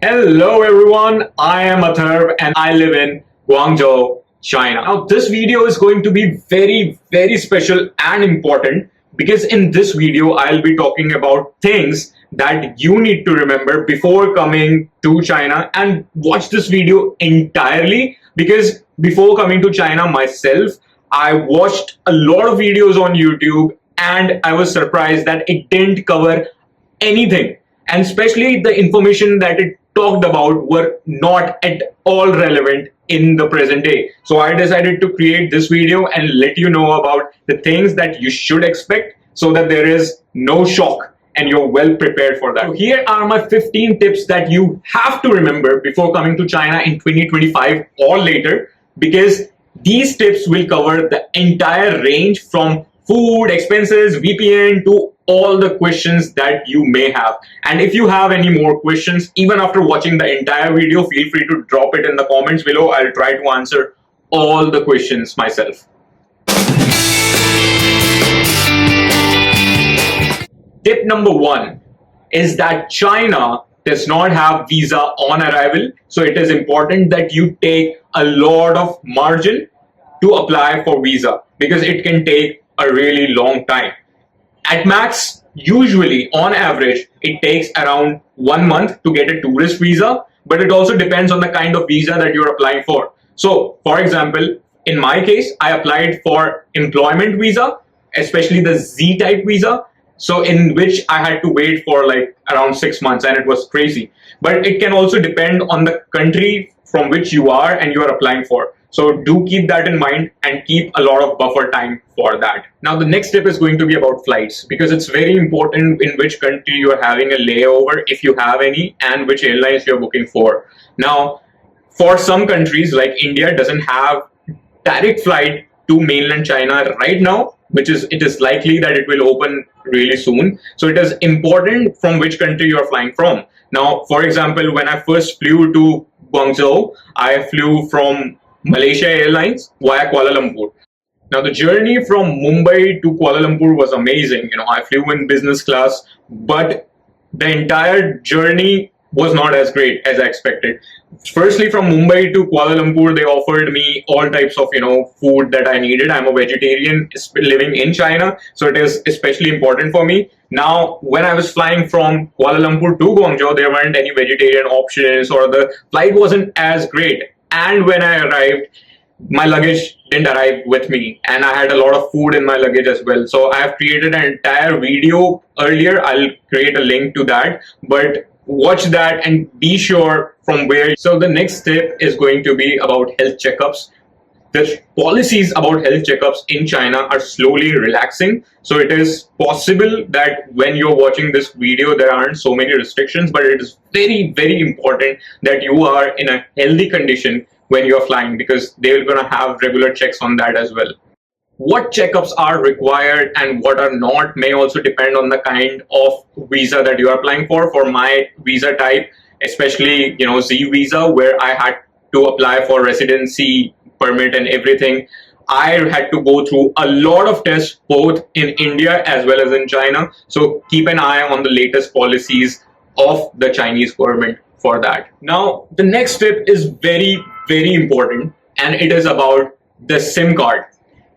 Hello everyone, I am Atharv and I live in Guangzhou, China. Now this video is going to be very special and important because in this video I'll be talking about things that you need to remember before coming to China, and watch this video entirely because before coming to China myself, I watched a lot of videos on YouTube and I was surprised that it didn't cover anything, and especially the information that it talked about were not at all relevant in the present day. So I decided to create this video and let you know about the things that you should expect so that there is no shock and you're well prepared for that. So here are my 15 tips that you have to remember before coming to China in 2025 or later, because these tips will cover the entire range from food, expenses, VPN to all the questions that you may have. And if you have any more questions, even after watching the entire video, feel free to drop it in the comments below. I'll try to answer all the questions myself. Tip number one is that China does not have visa on arrival. So it is important that you take a lot of margin to apply for visa because it can take a really long time. At max, usually on average, it takes around 1 month to get a tourist visa, but it also depends on the kind of visa that you're applying for. So, for example, in my case, I applied for employment visa, especially the Z type visa. So in which I had to wait for like around 6 months, and it was crazy. But it can also depend on the country from which you are and you are applying for. So do keep that in mind and keep a lot of buffer time for that. Now the next tip is going to be about flights, because it's very important in which country you are having a layover, if you have any, and which airlines you're booking for. Now, for some countries like India doesn't have direct flight to mainland China right now, it is likely that it will open really soon. So it is important from which country you are flying from. Now, for example, when I first flew to Guangzhou, I flew from Malaysia Airlines via Kuala Lumpur. Now the journey from Mumbai to Kuala Lumpur was amazing. I flew in business class, but the entire journey was not as great as I expected. Firstly, from Mumbai to Kuala Lumpur, they offered me all types of food that I needed. I'm a vegetarian living in China, so it is especially important for me. Now, when I was flying from Kuala Lumpur to Guangzhou, there weren't any vegetarian options, or the flight wasn't as great. And when I arrived, my luggage didn't arrive with me, and I had a lot of food in my luggage as well. So I have created an entire video earlier. I'll create a link to that, but watch that and be sure from where. So the next tip is going to be about health checkups. The policies about health checkups in China are slowly relaxing. So it is possible that when you're watching this video, there aren't so many restrictions, but it is very important that you are in a healthy condition when you're flying, because they're going to have regular checks on that as well. What checkups are required and what are not may also depend on the kind of visa that you are applying for. For my visa type, especially Z visa, where I had to apply for residency permit and everything, I had to go through a lot of tests both in India as well as in China. So keep an eye on the latest policies of the Chinese government for that. Now the next tip is very important, and it is about the SIM card.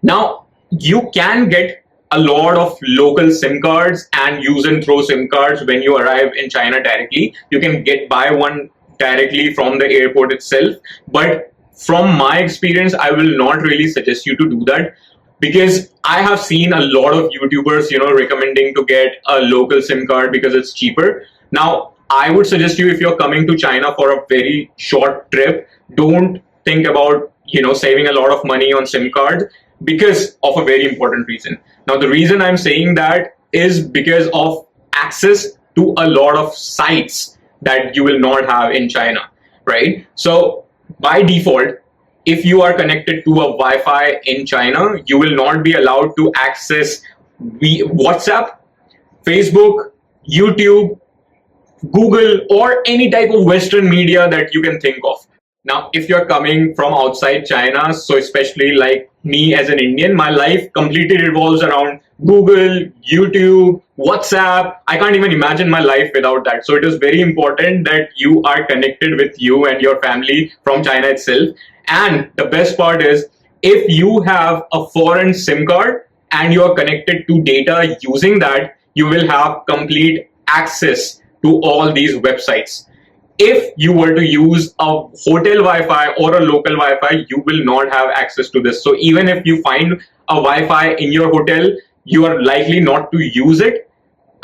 Now you can get a lot of local SIM cards and use and throw SIM cards when you arrive in China directly. You can buy one directly from the airport itself, but from my experience, I will not really suggest you to do that, because I have seen a lot of YouTubers, recommending to get a local SIM card because it's cheaper. Now, I would suggest you, if you're coming to China for a very short trip, don't think about, saving a lot of money on SIM cards, because of a very important reason. Now, the reason I'm saying that is because of access to a lot of sites that you will not have in China, right? So by default, if you are connected to a Wi-Fi in China, you will not be allowed to access WhatsApp, Facebook, YouTube, Google, or any type of Western media that you can think of. Now, if you're coming from outside China, so especially like me as an Indian, my life completely revolves around Google, YouTube, WhatsApp. I can't even imagine my life without that. So it is very important that you are connected with you and your family from China itself. And the best part is, if you have a foreign SIM card and you are connected to data using that, you will have complete access to all these websites. If you were to use a hotel Wi-Fi or a local Wi-Fi, you will not have access to this. So even if you find a Wi-Fi in your hotel, you are likely not to use it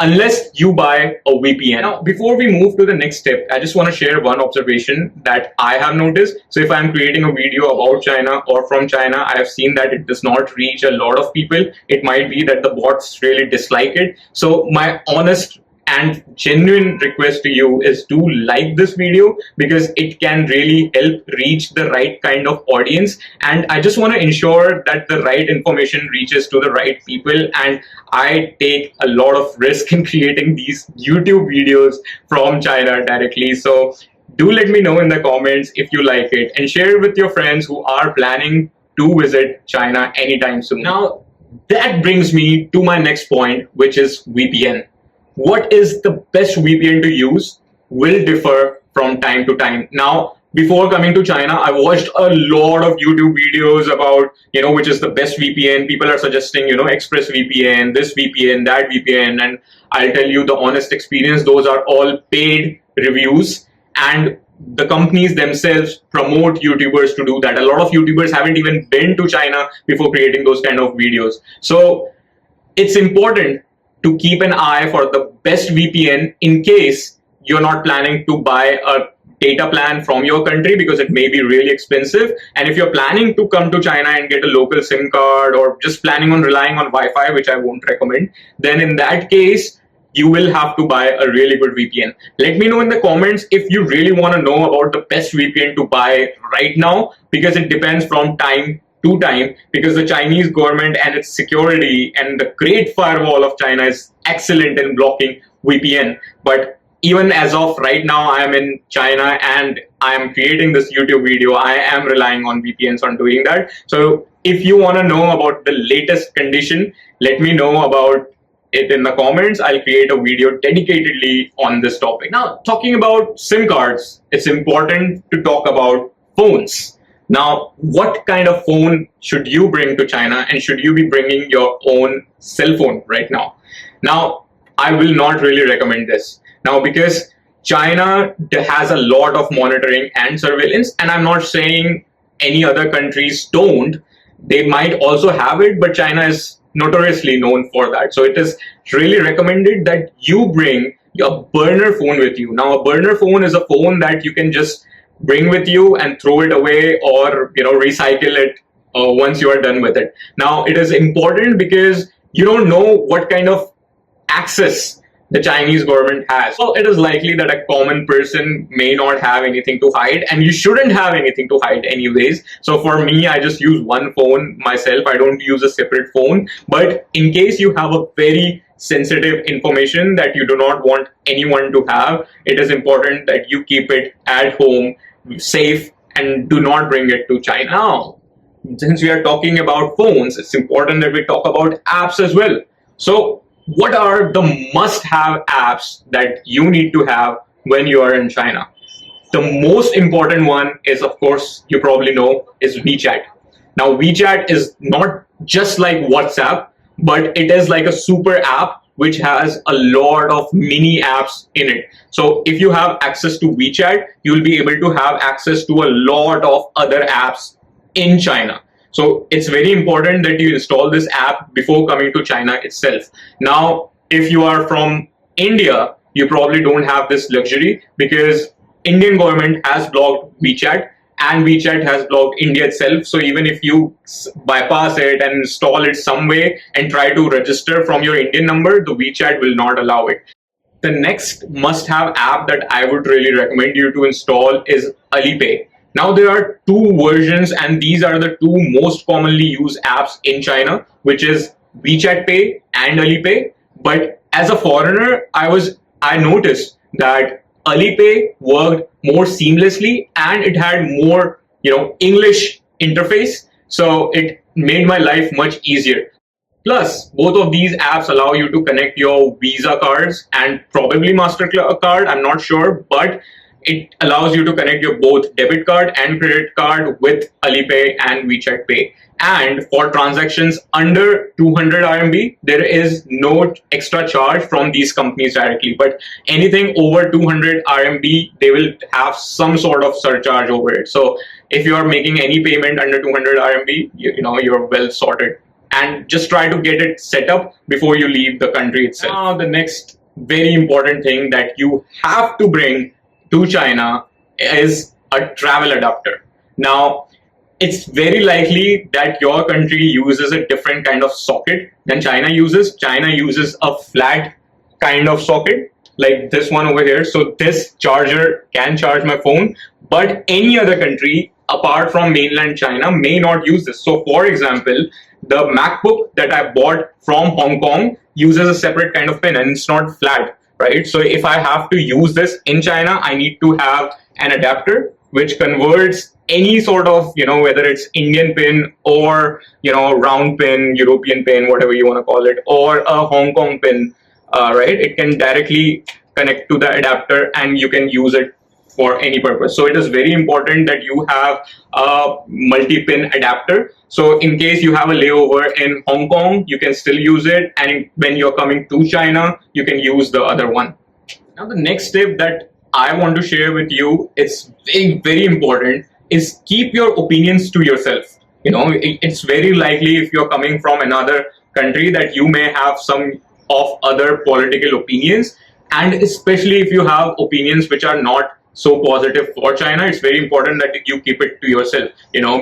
unless you buy a VPN. Now, before we move to the next step, I just want to share one observation that I have noticed. So if I'm creating a video about China or from China, I have seen that it does not reach a lot of people. It might be that the bots really dislike it. So my honest and genuine request to you is to like this video, because it can really help reach the right kind of audience. And I just want to ensure that the right information reaches to the right people. And I take a lot of risk in creating these YouTube videos from China directly. So do let me know in the comments if you like it, and share it with your friends who are planning to visit China anytime soon. Now, that brings me to my next point, which is VPN. What is the best VPN to use will differ from time to time. Now, before coming to China, I watched a lot of YouTube videos about, which is the best VPN. People are suggesting, ExpressVPN, this VPN, that VPN. And I'll tell you the honest experience, those are all paid reviews. And the companies themselves promote YouTubers to do that. A lot of YouTubers haven't even been to China before creating those kind of videos. So it's important to keep an eye for the best VPN in case you're not planning to buy a data plan from your country, because it may be really expensive. And if you're planning to come to China and get a local SIM card, or just planning on relying on Wi-Fi, which I won't recommend, then in that case, you will have to buy a really good VPN. Let me know in the comments if you really want to know about the best VPN to buy right now, because it depends from time to time, because the Chinese government and its security and the Great Firewall of China is excellent in blocking VPN. But even as of right now, I am in China and I am creating this YouTube video. I am relying on VPNs on doing that. So if you want to know about the latest condition, let me know about it in the comments. I'll create a video dedicatedly on this topic. Now, talking about SIM cards, it's important to talk about phones. Now, what kind of phone should you bring to China, and should you be bringing your own cell phone right now? Now, I will not really recommend this. Now, because China has a lot of monitoring and surveillance, and I'm not saying any other countries don't. They might also have it, but China is notoriously known for that. So it is really recommended that you bring your burner phone with you. Now, a burner phone is a phone that you can just bring with you and throw it away, or recycle it once you are done with it. Now, it is important because you don't know what kind of access the Chinese government has. So it is likely that a common person may not have anything to hide, and you shouldn't have anything to hide anyways. So for me, I just use one phone myself. I don't use a separate phone. But in case you have a very sensitive information that you do not want anyone to have, it is important that you keep it at home, safe, and do not bring it to China. Now, since we are talking about phones, it's important that we talk about apps as well. So what are the must-have apps that you need to have when you are in China? The most important one is, of course, you probably know, is WeChat. Now, WeChat is not just like WhatsApp, but it is like a super app which has a lot of mini apps in it. So if you have access to WeChat, you'll be able to have access to a lot of other apps in China. So it's very important that you install this app before coming to China itself. Now, if you are from India, you probably don't have this luxury, because Indian government has blocked WeChat, and WeChat has blocked India itself. So even if you bypass it and install it some way and try to register from your Indian number, the WeChat will not allow it. The next must-have app that I would really recommend you to install is Alipay. Now, there are two versions, and these are the two most commonly used apps in China, which is WeChat Pay and Alipay. But as a foreigner, I noticed that Alipay worked more seamlessly and it had more, English interface. So it made my life much easier. Plus, both of these apps allow you to connect your Visa cards and probably MasterCard, I'm not sure, but it allows you to connect your both debit card and credit card with Alipay and WeChat Pay. And for transactions under 200 RMB, there is no extra charge from these companies directly. But anything over 200 RMB, they will have some sort of surcharge over it. So if you are making any payment under 200 RMB, you're well sorted. And just try to get it set up before you leave the country itself. Now, the next very important thing that you have to bring to China is a travel adapter. Now, it's very likely that your country uses a different kind of socket than China uses. China uses a flat kind of socket like this one over here. So this charger can charge my phone, but any other country apart from mainland China may not use this. So for example, the MacBook that I bought from Hong Kong uses a separate kind of pin and it's not flat, right? So if I have to use this in China, I need to have an adapter which converts any sort of, whether it's Indian pin or, round pin, European pin, whatever you want to call it, or a Hong Kong pin, right? It can directly connect to the adapter and you can use it for any purpose. So it is very important that you have a multi-pin adapter. So in case you have a layover in Hong Kong, you can still use it. And when you're coming to China, you can use the other one. Now, the next tip that I want to share with you, it's very, very important, is keep your opinions to yourself. It's very likely if you're coming from another country that you may have some of other political opinions. And especially if you have opinions which are not so positive for China, it's very important that you keep it to yourself,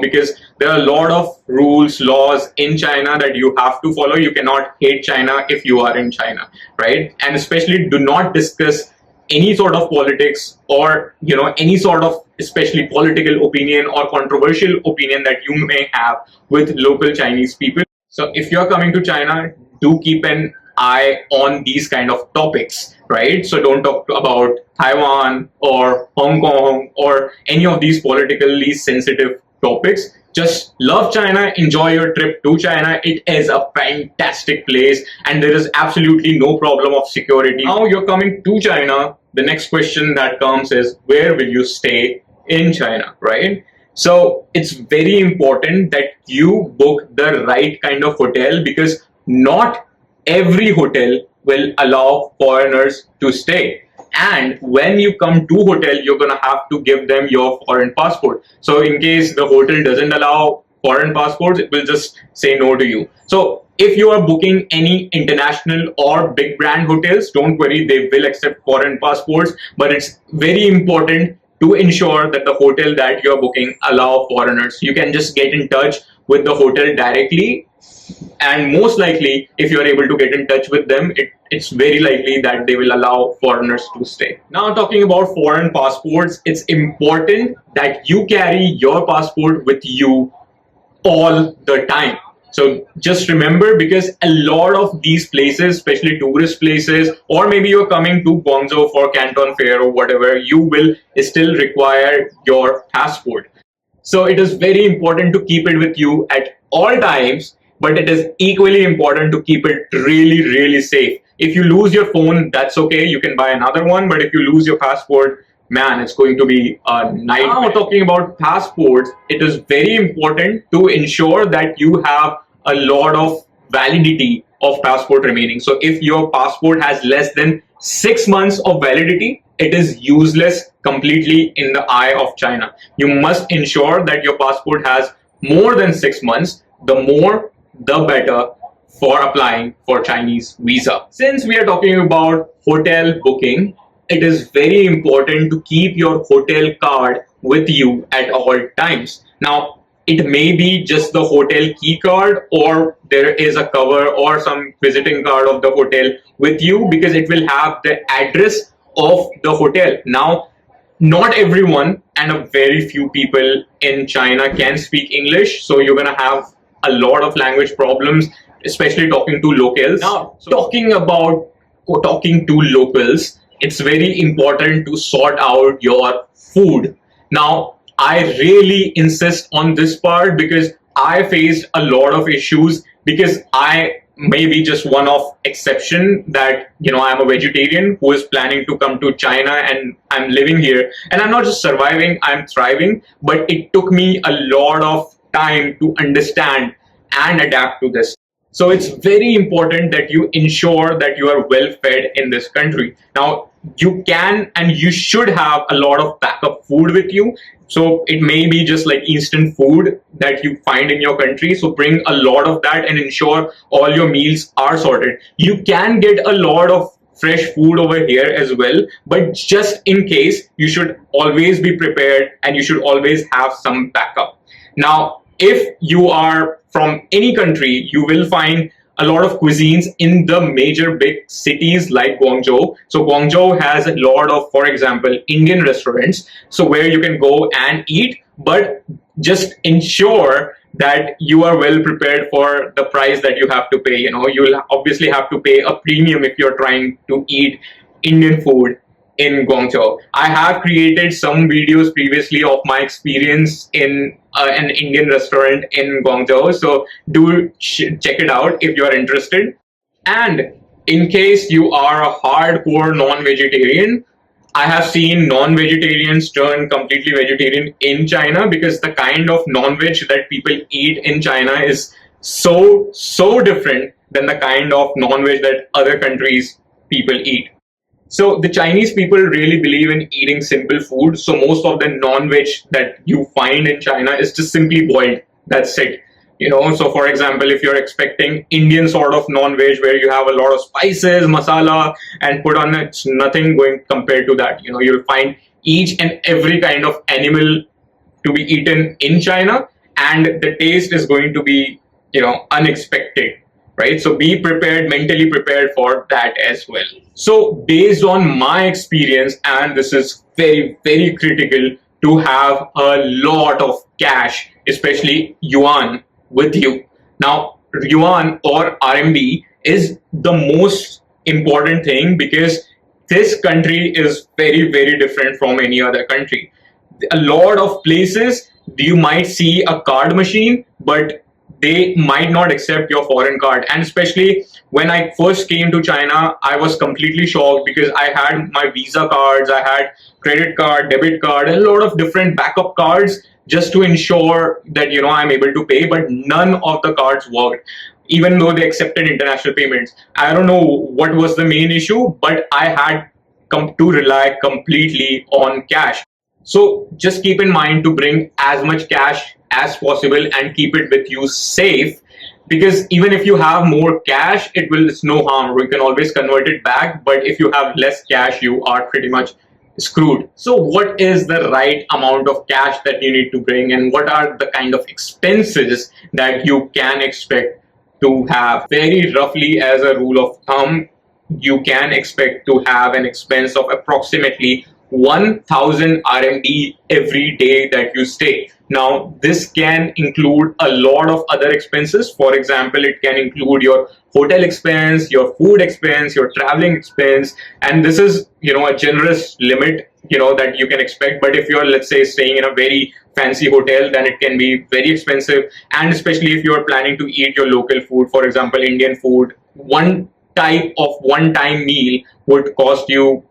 because there are a lot of rules, laws in China that you have to follow. You cannot hate China if you are in China, right? And especially do not discuss any sort of politics or, any sort of especially political opinion or controversial opinion that you may have with local Chinese people. So if you're coming to China, do keep an eye on these kind of topics, right? So don't talk about Taiwan or Hong Kong or any of these politically sensitive topics. Just love China, enjoy your trip to China. It is a fantastic place and there is absolutely no problem of security. Now you're coming to China, the next question that comes is, where will you stay in China, right? So it's very important that you book the right kind of hotel, because not every hotel will allow foreigners to stay. And when you come to hotel, you're gonna have to give them your foreign passport. So in case the hotel doesn't allow foreign passports, it will just say no to you. So if you are booking any international or big brand hotels, don't worry, they will accept foreign passports. But it's very important to ensure that the hotel that you're booking allow foreigners. You can just get in touch with the hotel directly, and most likely if you're able to get in touch with them, it's very likely that they will allow foreigners to stay. Now, talking about foreign passports, it's important that you carry your passport with you all the time. So just remember, because a lot of these places, especially tourist places, or maybe you're coming to Guangzhou for Canton Fair or whatever, you will still require your passport. So it is very important to keep it with you at all times, but it is equally important to keep it really, really safe. If you lose your phone, that's okay, you can buy another one, but if you lose your passport, man, it's going to be a nightmare. Now, talking about passports, it is very important to ensure that you have a lot of validity of passport remaining. So if your passport has less than 6 months of validity, it is useless completely in the eye of China. You must ensure that your passport has more than 6 months. The more, the better for applying for Chinese visa. Since we are talking about hotel booking, it is very important to keep your hotel card with you at all times. Now, it may be just the hotel key card, or there is a cover or some visiting card of the hotel with you, because it will have the address of the hotel. Now, not everyone and a very few people in China can speak English, so you're gonna have a lot of language problems, especially talking to locals. Now, talking to locals, it's very important to sort out your food. Now, I really insist on this part because I faced a lot of issues because I may be just one of exception that I'm a vegetarian who is planning to come to China, and I'm living here, and I'm not just surviving, I'm thriving. But it took me a lot of time to understand and adapt to this. So it's very important that you ensure that you are well fed in this country. Now, you can and you should have a lot of backup food with you. So it may be just like instant food that you find in your country. So bring a lot of that and ensure all your meals are sorted. You can get a lot of fresh food over here as well, but just in case, you should always be prepared and you should always have some backup. Now, if you are from any country, you will find a lot of cuisines in the major big cities like Guangzhou. So Guangzhou has a lot of, for example, Indian restaurants, so where you can go and eat, but just ensure that you are well prepared for the price that you have to pay. You'll obviously have to pay a premium if you're trying to eat Indian food in Guangzhou. I have created some videos previously of my experience in an Indian restaurant in Guangzhou, so do check it out if you are interested. And in case you are a hardcore non-vegetarian, I have seen non-vegetarians turn completely vegetarian in China because the kind of non-veg that people eat in China is so different than the kind of non-veg that other countries people eat. So the Chinese people really believe in eating simple food. So most of the non-veg that you find in China is just simply boiled. That's it. So for example, if you're expecting Indian sort of non-veg where you have a lot of spices, masala, and put on, it's nothing going compared to that. You'll find each and every kind of animal to be eaten in China, and the taste is going to be, unexpected, right? So be prepared, mentally prepared for that as well. So based on my experience, and this is very, very critical to have a lot of cash, especially yuan, with you. Now, yuan or RMB is the most important thing because this country is very, very different from any other country. A lot of places you might see a card machine, but they might not accept your foreign card. And especially when I first came to China, I was completely shocked because I had my Visa cards, I had credit card, debit card, and a lot of different backup cards just to ensure that I'm able to pay, but none of the cards worked, even though they accepted international payments. I don't know what was the main issue, but I had come to rely completely on cash. So just keep in mind to bring as much cash as possible and keep it with you safe, because even if you have more cash, it's no harm. You can always convert it back, but if you have less cash, you are pretty much screwed. So what is the right amount of cash that you need to bring, and what are the kind of expenses that you can expect to have? Very roughly, as a rule of thumb, you can expect to have an expense of approximately 1000 RMB every day that you stay. Now, this can include a lot of other expenses. For example, it can include your hotel expense, your food expense, your traveling expense, and this is, a generous limit, that you can expect. But if you're, let's say, staying in a very fancy hotel, then it can be very expensive. And especially if you're planning to eat your local food, for example, Indian food, one type of one-time meal would cost you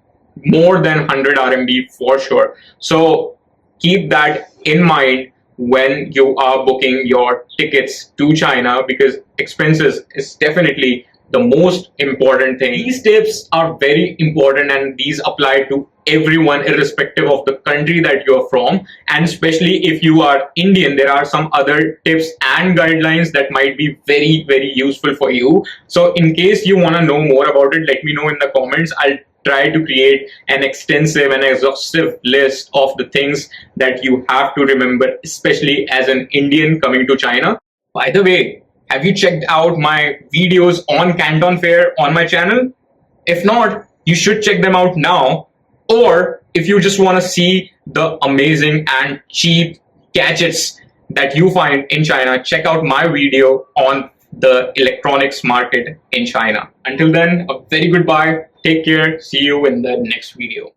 more than 100 RMB for sure. So keep that in mind when you are booking your tickets to China, because expenses is definitely the most important thing. These tips are very important and these apply to everyone irrespective of the country that you're from, and especially if you are Indian, there are some other tips and guidelines that might be very, very useful for you. So in case you want to know more about it, let me know in the comments. I'll try to create an extensive and exhaustive list of the things that you have to remember, especially as an Indian coming to China. By the way, have you checked out my videos on Canton Fair on my channel? If not, you should check them out now. Or if you just want to see the amazing and cheap gadgets that you find in China, check out my video on the electronics market in China. Until then, a very goodbye. Take care. See you in the next video.